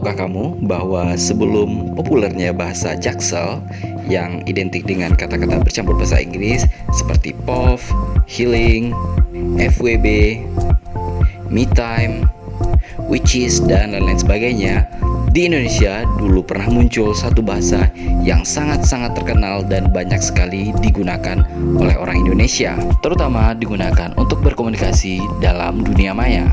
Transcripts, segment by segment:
Tahukah kamu bahwa sebelum populernya bahasa Jaksel yang identik dengan kata-kata bercampur bahasa Inggris seperti POV, healing, FWB, me time, which is, dan lain-lain sebagainya, di Indonesia dulu pernah muncul satu bahasa yang sangat-sangat terkenal dan banyak sekali digunakan oleh orang Indonesia, terutama digunakan untuk berkomunikasi dalam dunia maya.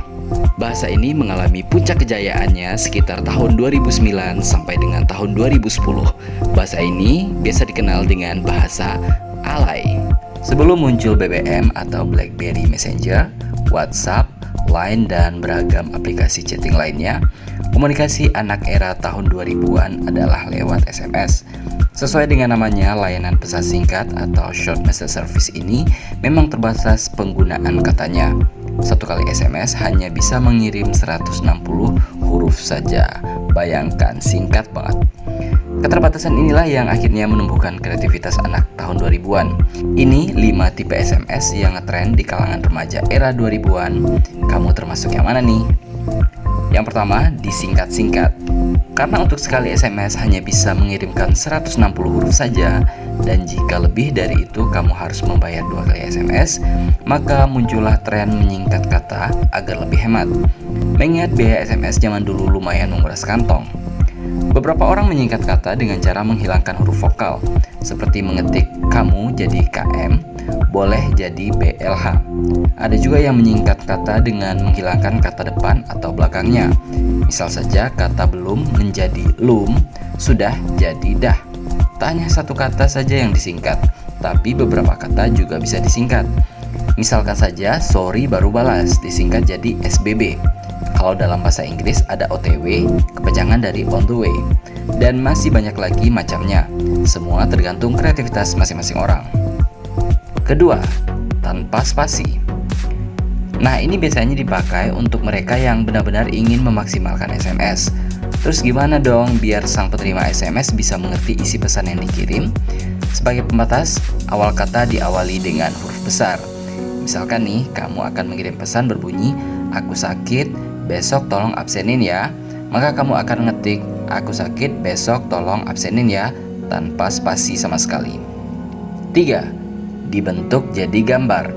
Bahasa ini mengalami puncak kejayaannya sekitar tahun 2009 sampai dengan tahun 2010. Bahasa ini biasa dikenal dengan bahasa alay. Sebelum muncul BBM atau BlackBerry Messenger, WhatsApp, Line, dan beragam aplikasi chatting lainnya, komunikasi anak era tahun 2000-an adalah lewat SMS. Sesuai dengan namanya, layanan pesan singkat atau short message service ini memang terbatas penggunaan katanya. Satu kali SMS hanya bisa mengirim 160 huruf saja. Bayangkan, singkat banget. Keterbatasan inilah yang akhirnya menumbuhkan kreativitas anak tahun 2000-an. Ini 5 tipe SMS yang ngetrend di kalangan remaja era 2000-an. Kamu termasuk yang mana nih? Yang pertama, disingkat-singkat. Karena untuk sekali SMS hanya bisa mengirimkan 160 huruf saja, dan jika lebih dari itu kamu harus membayar 2 kali SMS, maka muncullah tren menyingkat kata agar lebih hemat. Mengingat biaya SMS zaman dulu lumayan menguras kantong. Beberapa orang menyingkat kata dengan cara menghilangkan huruf vokal, seperti mengetik kamu jadi KM, boleh jadi BLH. Ada juga yang menyingkat kata dengan menghilangkan kata depan atau belakangnya. Misal saja kata belum menjadi lum, sudah jadi dah. Tak hanya satu kata saja yang disingkat, tapi beberapa kata juga bisa disingkat. Misalkan saja sorry baru balas, disingkat jadi SBB. Kalau dalam bahasa Inggris ada OTW, kepanjangan dari on the way. Dan masih banyak lagi macamnya. Semua tergantung kreativitas masing-masing orang. Kedua, tanpa spasi. Nah, ini biasanya dipakai untuk mereka yang benar-benar ingin memaksimalkan SMS. Terus gimana dong biar sang penerima SMS bisa mengerti isi pesan yang dikirim? Sebagai pembatas, awal kata diawali dengan huruf besar. Misalkan nih, kamu akan mengirim pesan berbunyi, aku sakit, besok tolong absenin ya. Maka kamu akan ngetik, aku sakit, besok tolong absenin ya, tanpa spasi sama sekali. 3. Dibentuk jadi gambar.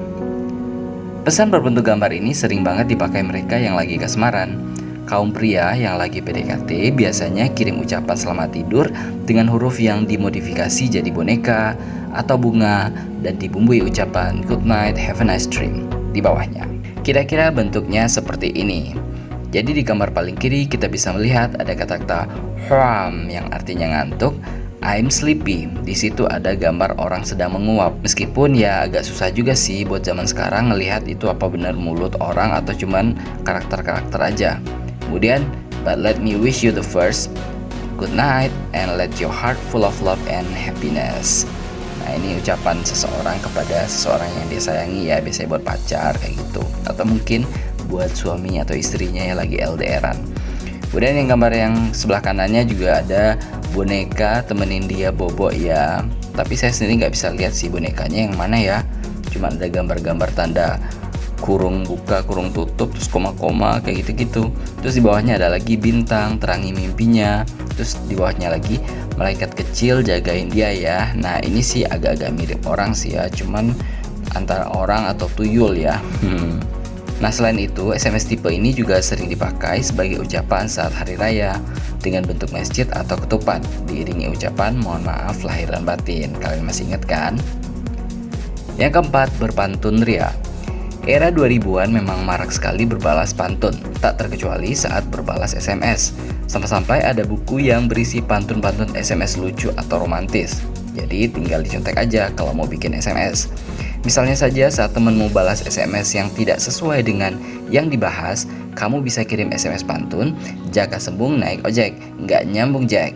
Pesan berbentuk gambar ini sering banget dipakai mereka yang lagi kasmaran. Kaum pria yang lagi PDKT biasanya kirim ucapan selamat tidur dengan huruf yang dimodifikasi jadi boneka atau bunga dan dibumbui ucapan good night, have a nice dream di bawahnya. Kira-kira bentuknya seperti ini. Jadi di gambar paling kiri kita bisa melihat ada kata-kata hram yang artinya ngantuk. I'm sleepy. Di situ ada gambar orang sedang menguap. Meskipun ya agak susah juga sih buat zaman sekarang ngelihat itu apa benar mulut orang atau cuman karakter-karakter aja. Kemudian, but let me wish you the first good night and let your heart full of love and happiness. Nah, ini ucapan seseorang kepada seseorang yang dia sayangi ya, biasanya buat pacar kayak gitu. Atau mungkin buat suami atau istrinya yang lagi LDRan. Kemudian yang gambar yang sebelah kanannya juga ada boneka temenin dia bobo ya. Tapi saya sendiri nggak bisa lihat sih bonekanya yang mana ya. Cuma ada gambar-gambar tanda kurung buka, kurung tutup, terus koma-koma kayak gitu-gitu. Terus di bawahnya ada lagi bintang, terangi mimpinya. Terus di bawahnya lagi malaikat kecil jagain dia ya. Nah ini sih agak-agak mirip orang sih ya, cuman antara orang atau tuyul ya. Nah selain itu, SMS tipe ini juga sering dipakai sebagai ucapan saat hari raya dengan bentuk masjid atau ketupat, diiringi ucapan mohon maaf lahir dan batin. Kalian masih ingat kan? Yang keempat, berpantun ria. Era 2000-an memang marak sekali berbalas pantun, tak terkecuali saat berbalas SMS. Sampai-sampai ada buku yang berisi pantun-pantun SMS lucu atau romantis. Jadi tinggal dicontek aja kalau mau bikin SMS. Misalnya saja saat temenmu balas SMS yang tidak sesuai dengan yang dibahas, kamu bisa kirim SMS pantun, jaka sembung naik ojek, nggak nyambung jack.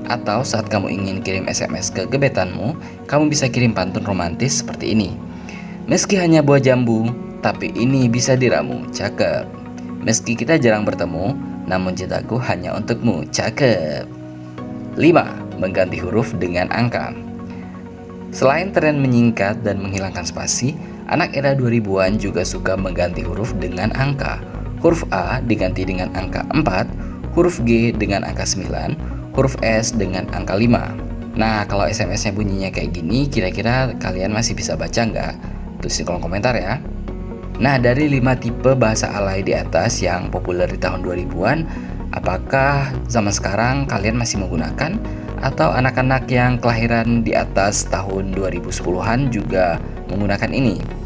Atau saat kamu ingin kirim SMS ke gebetanmu, kamu bisa kirim pantun romantis seperti ini. Meski hanya buah jambu, tapi ini bisa diramu, cakep. Meski kita jarang bertemu, namun cintaku hanya untukmu, cakep. 5. Mengganti huruf dengan angka. Selain tren menyingkat dan menghilangkan spasi, anak era 2000-an juga suka mengganti huruf dengan angka. Huruf A diganti dengan angka 4, huruf G dengan angka 9, huruf S dengan angka 5. Nah, kalau SMS-nya bunyinya kayak gini, kira-kira kalian masih bisa baca nggak? Tulis di kolom komentar ya. Nah, dari 5 tipe bahasa alay di atas yang populer di tahun 2000-an, apakah zaman sekarang kalian masih menggunakan? Atau anak-anak yang kelahiran di atas tahun 2010-an juga menggunakan ini?